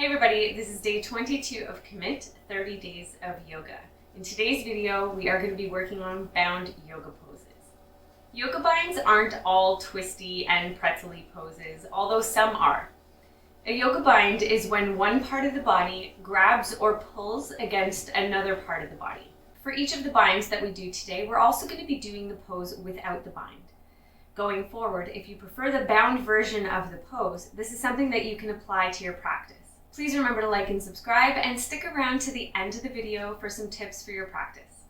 Hey everybody, this is day 22 of Commit 30 Days of Yoga. In today's video, we are going to be working on bound yoga poses. Yoga binds aren't all twisty and pretzel-y poses, although some are. A yoga bind is when one part of the body grabs or pulls against another part of the body. For each of the binds that we do today, we're also going to be doing the pose without the bind. Going forward, if you prefer the bound version of the pose, this is something that you can apply to your practice. Please remember to like and subscribe and stick around to the end of the video for some tips for your practice.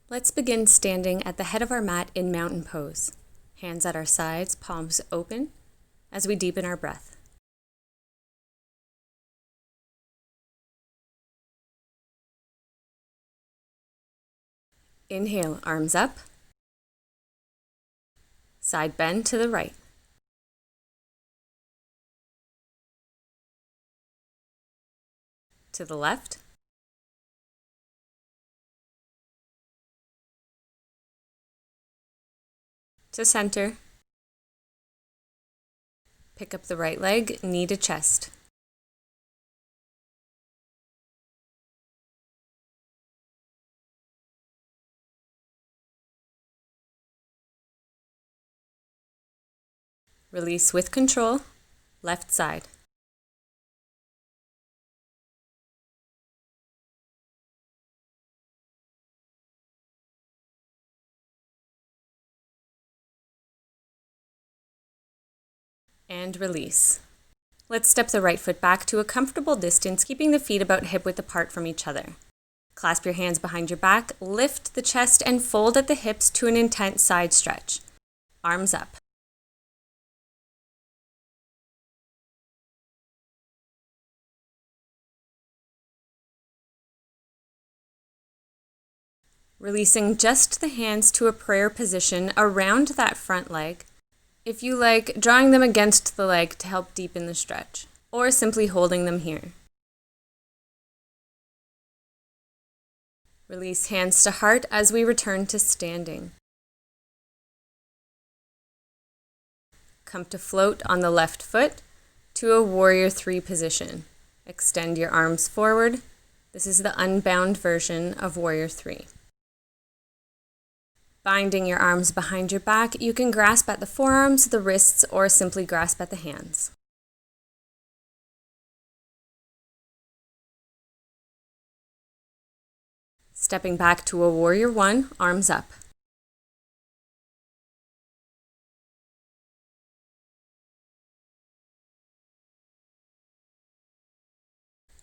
Let's begin standing at the head of our mat in mountain pose. Hands at our sides, palms open, as we deepen our breath. Inhale, arms up. Side bend to the right. To the left. To center. Pick up the right leg, knee to chest. Release with control, left side. And release. Let's step the right foot back to a comfortable distance, keeping the feet about hip-width apart from each other. Clasp your hands behind your back, lift the chest and fold at the hips to an intense side stretch. Arms up. Releasing just the hands to a prayer position around that front leg. If you like, drawing them against the leg to help deepen the stretch, or simply holding them here. Release hands to heart as we return to standing. Come to float on the left foot to a warrior 3 position. Extend your arms forward. This is the unbound version of warrior 3. Binding your arms behind your back, you can grasp at the forearms, the wrists, or simply grasp at the hands. Stepping back to a warrior 1, arms up.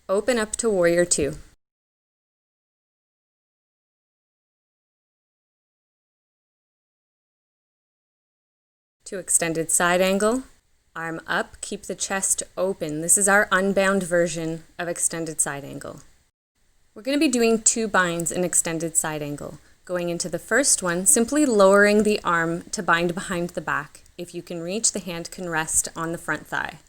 Open up to warrior 2. To extended side angle, arm up, keep the chest open. This is our unbound version of extended side angle. We're going to be doing 2 binds in extended side angle. Going into the first one, simply lowering the arm to bind behind the back. If you can reach, the hand can rest on the front thigh.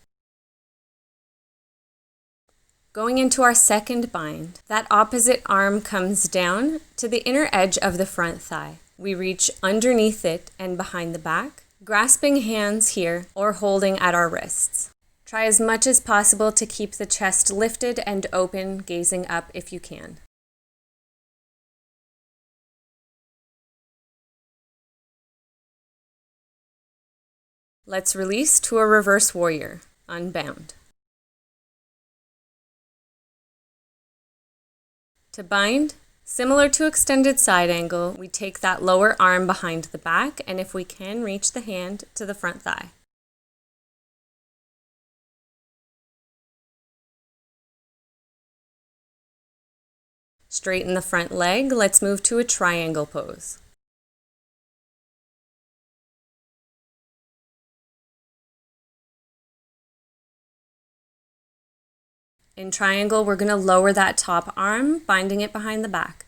Going into our second bind, that opposite arm comes down to the inner edge of the front thigh. We reach underneath it and behind the back, grasping hands here or holding at our wrists. Try as much as possible to keep the chest lifted and open, gazing up if you can. Let's release to a reverse warrior, unbound. To bind, similar to extended side angle, we take that lower arm behind the back and if we can, reach the hand to the front thigh. Straighten the front leg. Let's move to a triangle pose. In triangle, we're going to lower that top arm, binding it behind the back.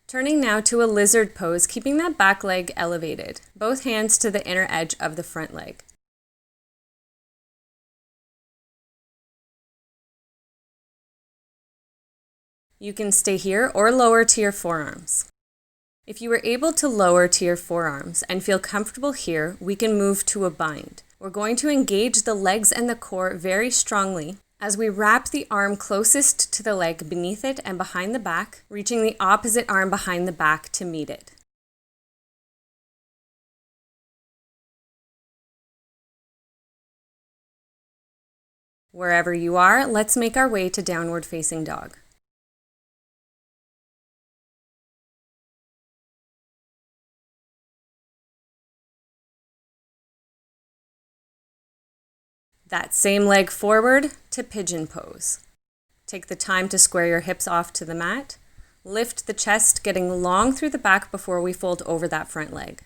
Turning now to a lizard pose, keeping that back leg elevated, both hands to the inner edge of the front leg. You can stay here or lower to your forearms. If you were able to lower to your forearms and feel comfortable here, we can move to a bind. We're going to engage the legs and the core very strongly as we wrap the arm closest to the leg beneath it and behind the back, reaching the opposite arm behind the back to meet it. Wherever you are, let's make our way to downward facing dog. That same leg forward to pigeon pose. Take the time to square your hips off to the mat. Lift the chest, getting long through the back before we fold over that front leg.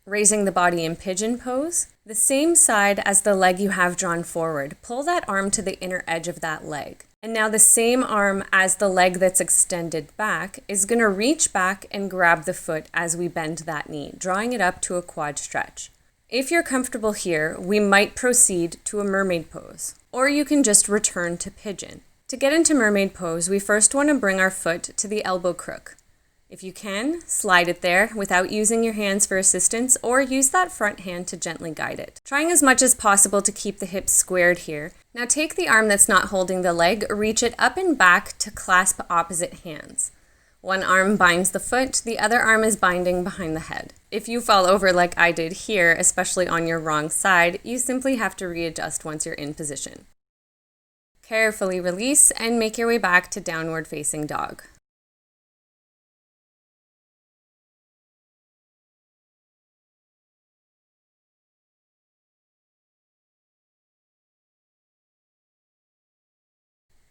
Raising the body in pigeon pose, the same side as the leg you have drawn forward. Pull that arm to the inner edge of that leg. And now the same arm as the leg that's extended back is going to reach back and grab the foot as we bend that knee, drawing it up to a quad stretch. If you're comfortable here, we might proceed to a mermaid pose, or you can just return to pigeon. To get into mermaid pose, we first want to bring our foot to the elbow crook. If you can, slide it there without using your hands for assistance, or use that front hand to gently guide it. Trying as much as possible to keep the hips squared here. Now take the arm that's not holding the leg, reach it up and back to clasp opposite hands. One arm binds the foot, the other arm is binding behind the head. If you fall over like I did here, especially on your wrong side, you simply have to readjust once you're in position. Carefully release and make your way back to downward facing dog.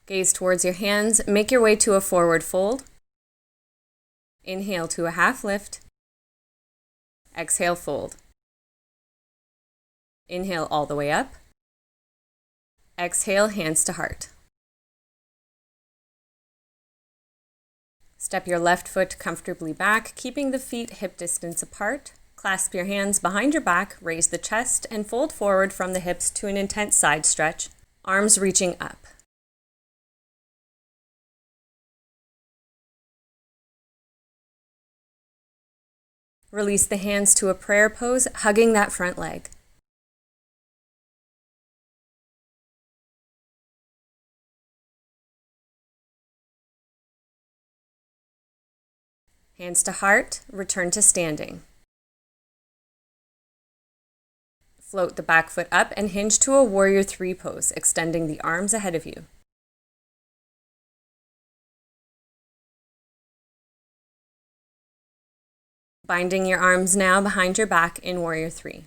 Gaze towards your hands, make your way to a forward fold. Inhale to a half lift. Exhale, fold. Inhale all the way up. Exhale, hands to heart. Step your left foot comfortably back, keeping the feet hip distance apart. Clasp your hands behind your back, raise the chest, and fold forward from the hips to an intense side stretch, arms reaching up. Release the hands to a prayer pose, hugging that front leg. Hands to heart, return to standing. Float the back foot up and hinge to a warrior three pose, extending the arms ahead of you. Binding your arms now behind your back in warrior three.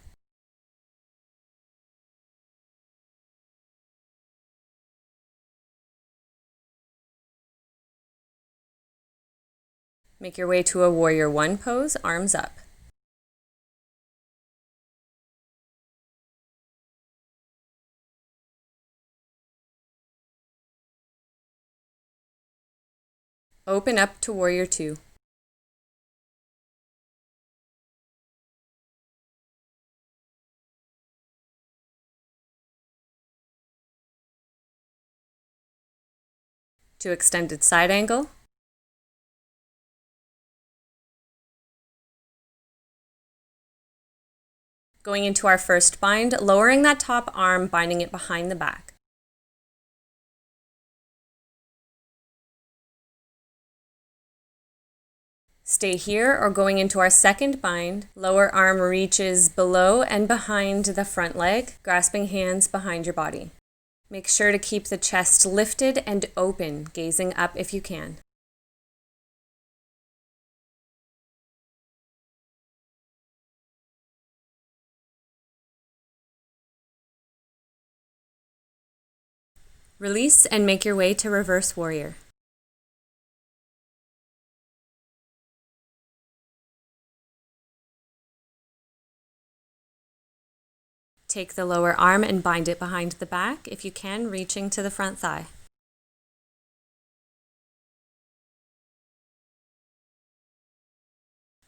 Make your way to a warrior one pose, arms up. Open up to warrior two. To extended side angle. Going into our first bind, lowering that top arm, binding it behind the back. Stay here or going into our second bind, lower arm reaches below and behind the front leg, grasping hands behind your body. Make sure to keep the chest lifted and open, gazing up if you can. Release and make your way to reverse warrior. Take the lower arm and bind it behind the back, if you can, reaching to the front thigh.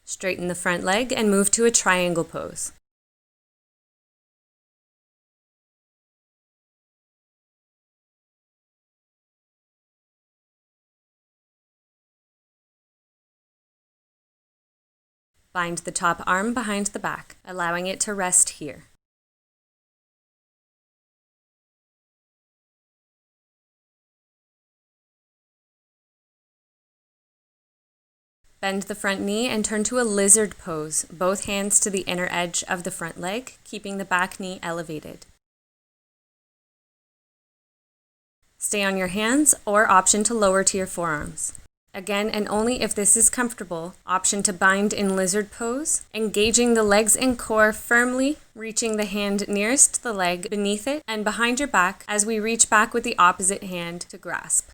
Straighten the front leg and move to a triangle pose. Bind the top arm behind the back, allowing it to rest here. Bend the front knee and turn to a lizard pose, both hands to the inner edge of the front leg, keeping the back knee elevated. Stay on your hands or option to lower to your forearms. Again, and only if this is comfortable, option to bind in lizard pose, engaging the legs and core firmly, reaching the hand nearest the leg beneath it and behind your back as we reach back with the opposite hand to grasp.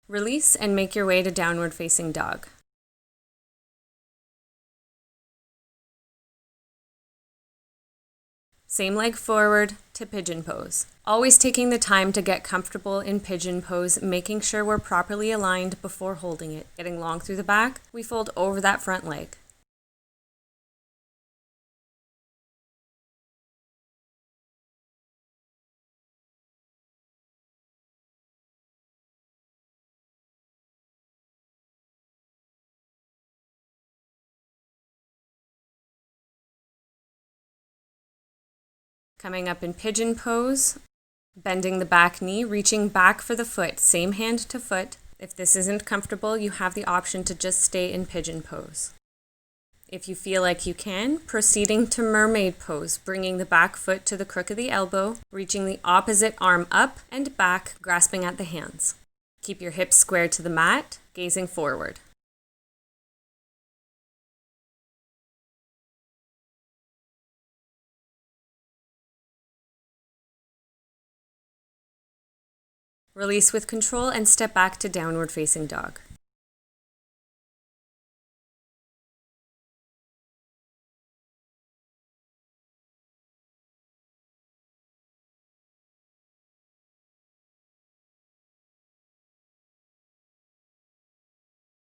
Release and make your way to downward facing dog. Same leg forward to pigeon pose. Always taking the time to get comfortable in pigeon pose, making sure we're properly aligned before holding it. Getting long through the back, we fold over that front leg. Coming up in pigeon pose, bending the back knee, reaching back for the foot, same hand to foot. If this isn't comfortable, you have the option to just stay in pigeon pose. If you feel like you can, proceeding to mermaid pose, bringing the back foot to the crook of the elbow, reaching the opposite arm up and back, grasping at the hands. Keep your hips square to the mat, gazing forward. Release with control and step back to downward facing dog.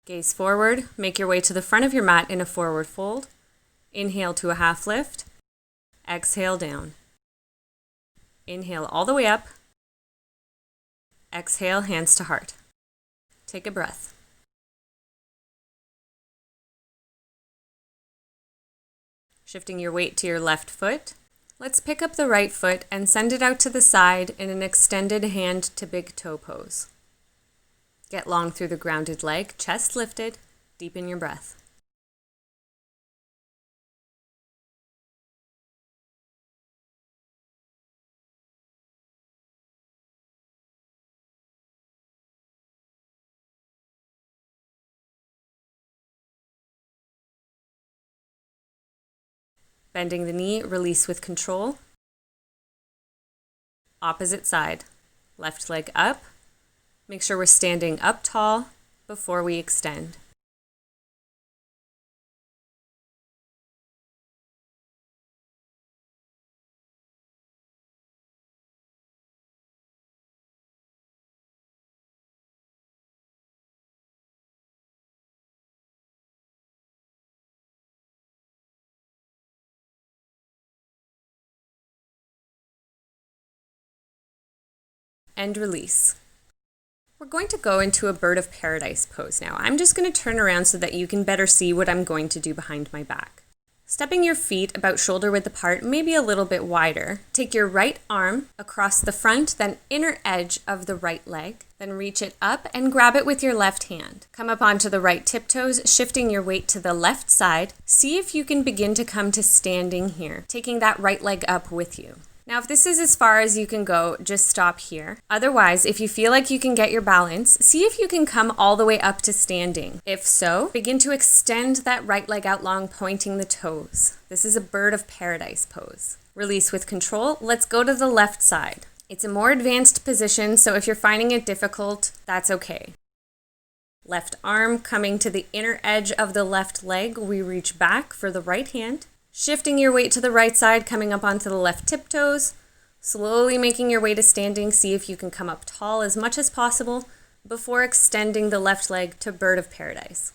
Gaze forward, make your way to the front of your mat in a forward fold. Inhale to a half lift. Exhale down. Inhale all the way up. Exhale, hands to heart. Take a breath. Shifting your weight to your left foot. Let's pick up the right foot and send it out to the side in an extended hand to big toe pose. Get long through the grounded leg, chest lifted, deepen your breath. Bending the knee, release with control. Opposite side. Left leg up. Make sure we're standing up tall before we extend. And release. We're going to go into a bird of paradise pose now. I'm just going to turn around so that you can better see what I'm going to do behind my back. Stepping your feet about shoulder width apart, maybe a little bit wider. Take your right arm across the front, then inner edge of the right leg. Then reach it up and grab it with your left hand. Come up onto the right tiptoes, shifting your weight to the left side. See if you can begin to come to standing here, taking that right leg up with you. Now, if this is as far as you can go, just stop here. Otherwise, if you feel like you can get your balance, see if you can come all the way up to standing. If so, begin to extend that right leg out long, pointing the toes. This is a bird of paradise pose. Release with control. Let's go to the left side. It's a more advanced position, so if you're finding it difficult, that's okay. Left arm coming to the inner edge of the left leg, we reach back for the right hand. Shifting your weight to the right side, coming up onto the left tiptoes, Slowly making your way to standing, see if you can come up tall as much as possible before extending the left leg to bird of paradise.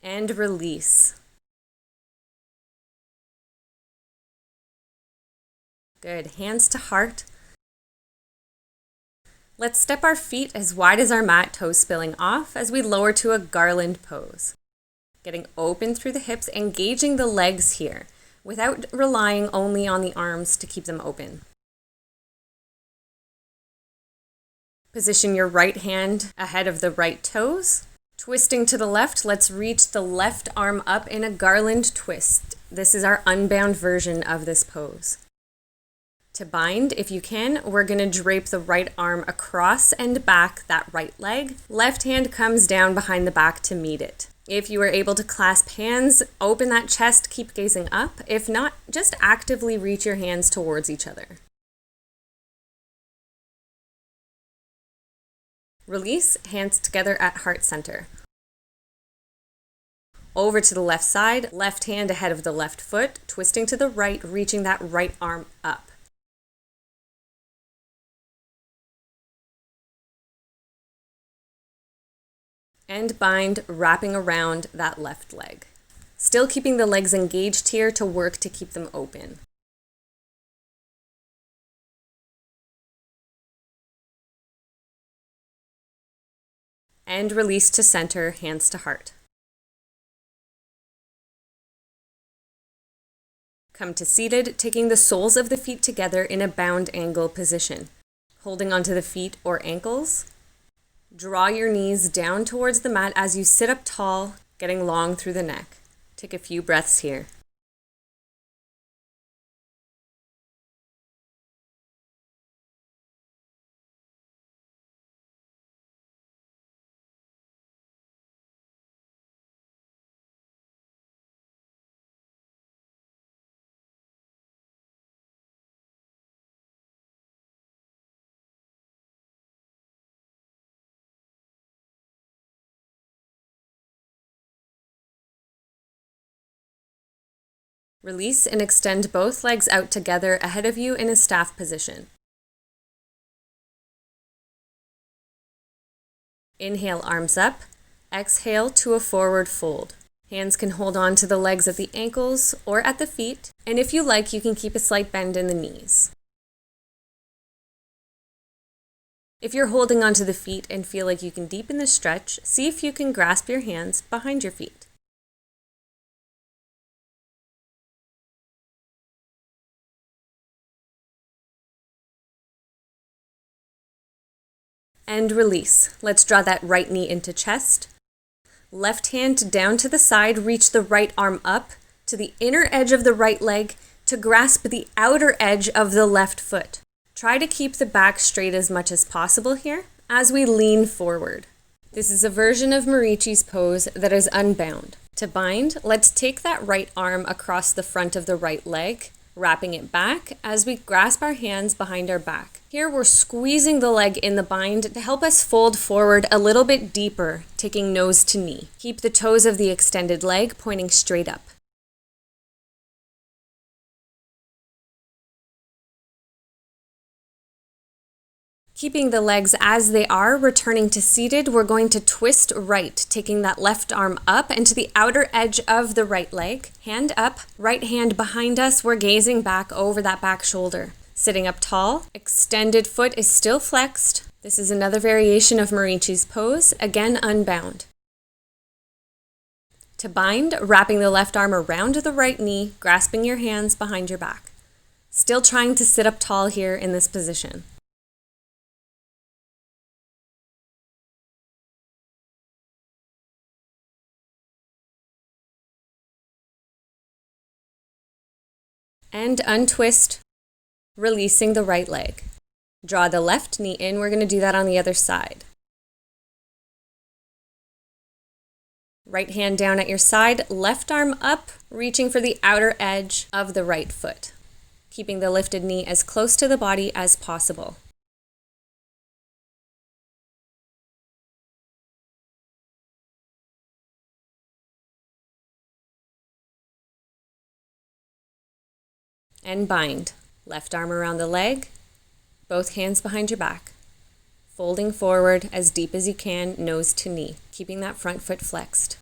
And release. Good. Hands to heart. Let's step our feet as wide as our mat, toes spilling off as we lower to a garland pose. Getting open through the hips, engaging the legs here without relying only on the arms to keep them open. Position your right hand ahead of the right toes. Twisting to the left, let's reach the left arm up in a garland twist. This is our unbound version of this pose. To bind, if you can, we're going to drape the right arm across and back that right leg. Left hand comes down behind the back to meet it. If you are able to clasp hands, open that chest, keep gazing up. If not, just actively reach your hands towards each other. Release, hands together at heart center. Over to the left side, left hand ahead of the left foot, twisting to the right, reaching that right arm up. And bind, wrapping around that left leg. Still keeping the legs engaged here to work to keep them open. And release to center, hands to heart. Come to seated, taking the soles of the feet together in a bound angle position. Holding onto the feet or ankles. Draw your knees down towards the mat as you sit up tall, getting long through the neck. Take a few breaths here. Release and extend both legs out together ahead of you in a staff position. Inhale, arms up. Exhale to a forward fold. Hands can hold on to the legs at the ankles or at the feet, and if you like, you can keep a slight bend in the knees. If you're holding onto the feet and feel like you can deepen the stretch, see if you can grasp your hands behind your feet. And release. Let's draw that right knee into chest. Left hand down to the side, reach the right arm up to the inner edge of the right leg to grasp the outer edge of the left foot. Try to keep the back straight as much as possible here as we lean forward. This is a version of Marichi's pose that is unbound. To bind, let's take that right arm across the front of the right leg, wrapping it back as we grasp our hands behind our back. Here we're squeezing the leg in the bind to help us fold forward a little bit deeper, taking nose to knee. Keep the toes of the extended leg pointing straight up. Keeping the legs as they are, returning to seated, we're going to twist right, taking that left arm up and to the outer edge of the right leg. Hand up, right hand behind us, we're gazing back over that back shoulder. Sitting up tall, extended foot is still flexed. This is another variation of Marichi's pose, again unbound. To bind, wrapping the left arm around the right knee, grasping your hands behind your back. Still trying to sit up tall here in this position. And untwist, releasing the right leg. Draw the left knee in. We're going to do that on the other side. Right hand down at your side, left arm up, reaching for the outer edge of the right foot. Keeping the lifted knee as close to the body as possible. And bind. Left arm around the leg, both hands behind your back. Folding forward as deep as you can, nose to knee, keeping that front foot flexed.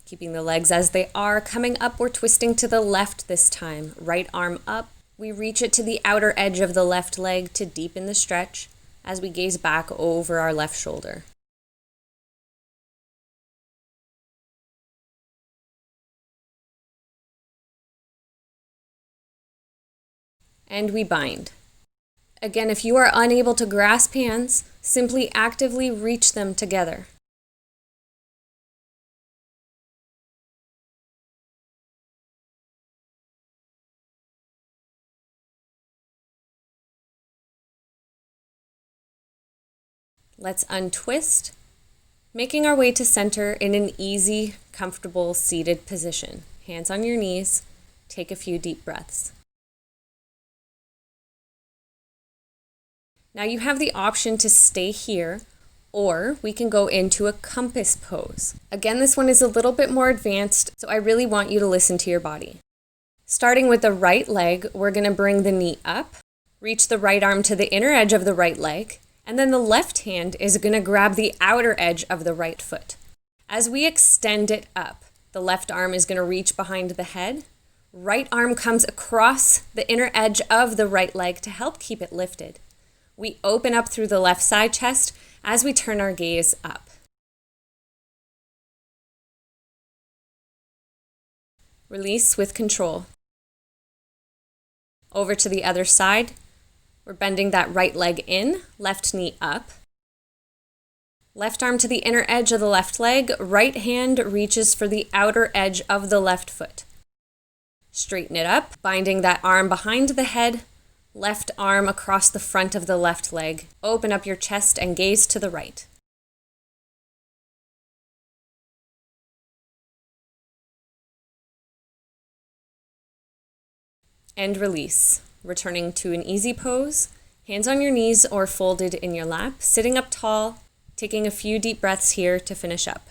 Keeping the legs as they are, coming up, we're twisting to the left this time. Right arm up, we reach it to the outer edge of the left leg to deepen the stretch as we gaze back over our left shoulder. And we bind. Again, if you are unable to grasp hands, simply actively reach them together. Let's untwist, making our way to center in an easy, comfortable seated position. Hands on your knees, take a few deep breaths. Now you have the option to stay here, or we can go into a compass pose. Again, this one is a little bit more advanced, so I really want you to listen to your body. Starting with the right leg, we're going to bring the knee up, reach the right arm to the inner edge of the right leg, and then the left hand is going to grab the outer edge of the right foot. As we extend it up, the left arm is going to reach behind the head. Right arm comes across the inner edge of the right leg to help keep it lifted. We open up through the left side chest as we turn our gaze up. Release with control. Over to the other side. We're bending that right leg in, left knee up. Left arm to the inner edge of the left leg, right hand reaches for the outer edge of the left foot. Straighten it up, binding that arm behind the head, left arm across the front of the left leg. Open up your chest and gaze to the right. And release. Returning to an easy pose, hands on your knees or folded in your lap, sitting up tall, taking a few deep breaths here to finish up.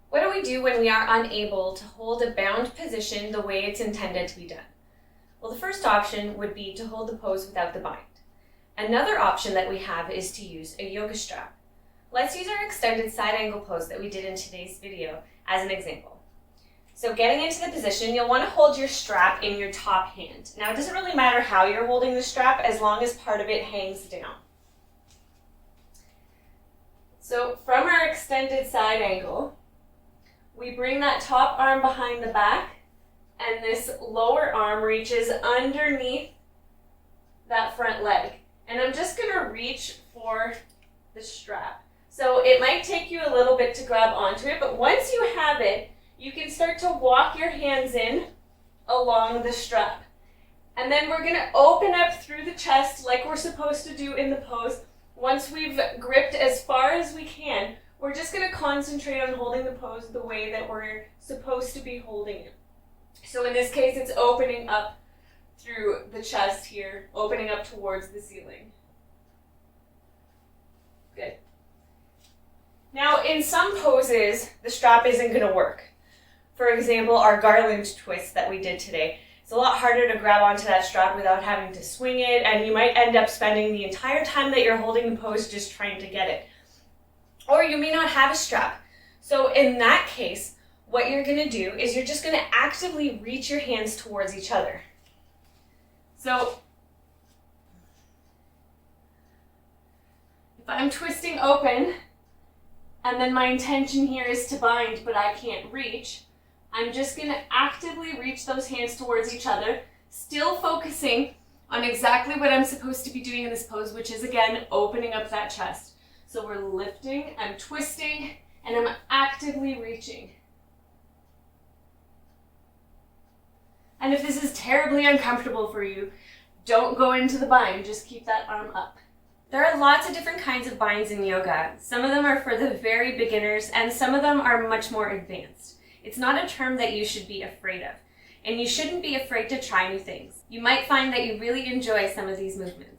What do we do when we are unable to hold a bound position the way it's intended to be done? Well, the first option would be to hold the pose without the bind. Another option that we have is to use a yoga strap. Let's use our extended side angle pose that we did in today's video as an example. So getting into the position, you'll want to hold your strap in your top hand. Now, it doesn't really matter how you're holding the strap as long as part of it hangs down. So from our extended side angle, we bring that top arm behind the back, and this lower arm reaches underneath that front leg. And I'm just going to reach for the strap. So it might take you a little bit to grab onto it, but once you have it, you can start to walk your hands in along the strap. And then we're going to open up through the chest like we're supposed to do in the pose. Once we've gripped as far as we can, we're just going to concentrate on holding the pose the way that we're supposed to be holding it. So in this case, it's opening up through the chest here, opening up towards the ceiling. Good. Now, in some poses, the strap isn't going to work. For example, our garland twist that we did today. It's a lot harder to grab onto that strap without having to swing it, and you might end up spending the entire time that you're holding the pose just trying to get it. Or you may not have a strap. So in that case, what you're going to do is you're just going to actively reach your hands towards each other. So if I'm twisting open, and then my intention here is to bind, but I can't reach, I'm just going to actively reach those hands towards each other, still focusing on exactly what I'm supposed to be doing in this pose, which is, again, opening up that chest. So we're lifting, I'm twisting, and I'm actively reaching. And if this is terribly uncomfortable for you, don't go into the bind, just keep that arm up. There are lots of different kinds of binds in yoga. Some of them are for the very beginners, and some of them are much more advanced. It's not a term that you should be afraid of, and you shouldn't be afraid to try new things. You might find that you really enjoy some of these movements.